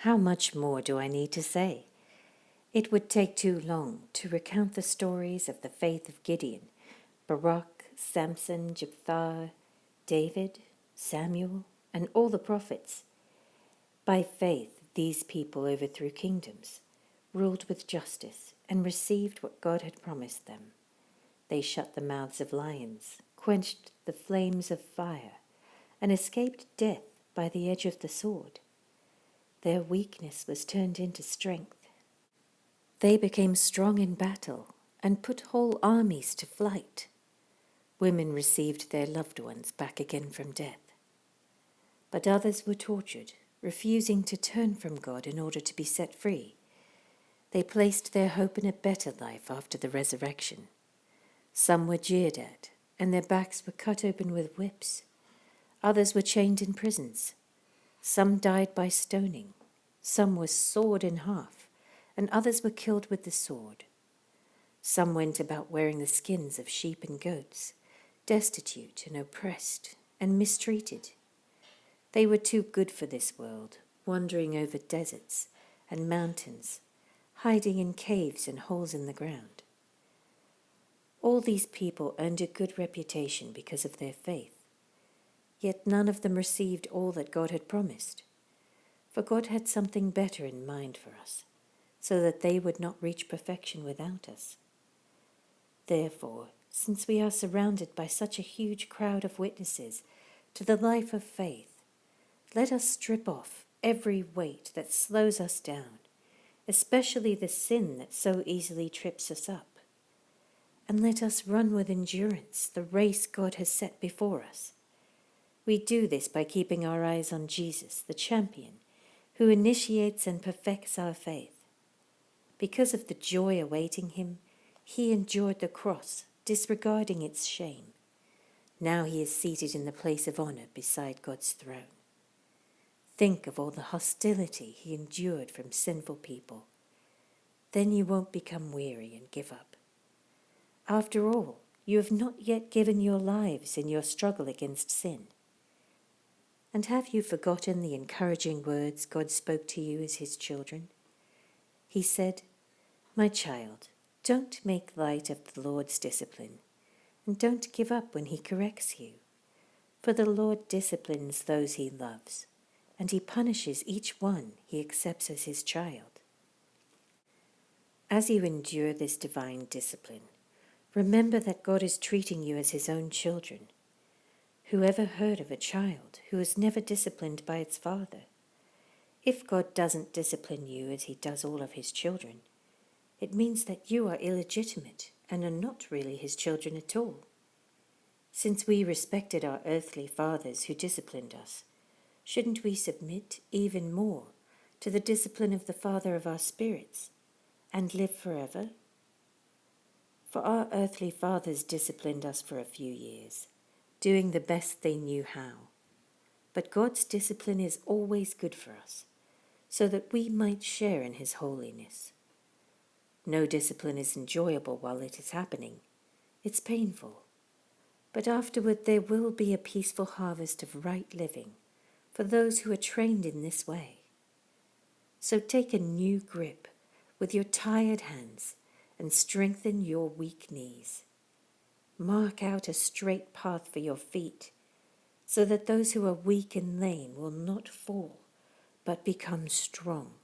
How much more do I need to say? It would take too long to recount the stories of the faith of Gideon, Barak, Samson, Jephthah, David, Samuel, and all the prophets. By faith, these people overthrew kingdoms, ruled with justice, and received what God had promised them. They shut the mouths of lions, quenched the flames of fire, and escaped death by the edge of the sword. Their weakness was turned into strength. They became strong in battle and put whole armies to flight. Women received their loved ones back again from death. But others were tortured, refusing to turn from God in order to be set free. They placed their hope in a better life after the resurrection. Some were jeered at, and their backs were cut open with whips. Others were chained in prisons. Some died by stoning. Some were sawed in half, and others were killed with the sword. Some went about wearing the skins of sheep and goats, destitute and oppressed and mistreated. They were too good for this world, wandering over deserts and mountains, hiding in caves and holes in the ground. All these people earned a good reputation because of their faith, yet none of them received all that God had promised, for God had something better in mind for us, so that they would not reach perfection without us. Therefore, since we are surrounded by such a huge crowd of witnesses to the life of faith, let us strip off every weight that slows us down, especially the sin that so easily trips us up. And let us run with endurance the race God has set before us. We do this by keeping our eyes on Jesus, the champion, who initiates and perfects our faith. Because of the joy awaiting him, he endured the cross, disregarding its shame. Now he is seated in the place of honor beside God's throne. Think of all the hostility he endured from sinful people. Then you won't become weary and give up. After all, you have not yet given your lives in your struggle against sin. And have you forgotten the encouraging words God spoke to you as his children? He said, "My child, don't make light of the Lord's discipline, and don't give up when he corrects you. For the Lord disciplines those he loves, and he punishes each one he accepts as his child." As you endure this divine discipline, remember that God is treating you as his own children. Whoever heard of a child who was never disciplined by its father? If God doesn't discipline you as he does all of his children, it means that you are illegitimate and are not really his children at all. Since we respected our earthly fathers who disciplined us, shouldn't we submit even more to the discipline of the Father of our spirits and live forever? For our earthly fathers disciplined us for a few years, doing the best they knew how. But God's discipline is always good for us, so that we might share in his holiness. No discipline is enjoyable while it is happening. It's painful. But afterward there will be a peaceful harvest of right living for those who are trained in this way. So take a new grip with your tired hands and strengthen your weak knees. Mark out a straight path for your feet, so that those who are weak and lame will not fall, but become strong.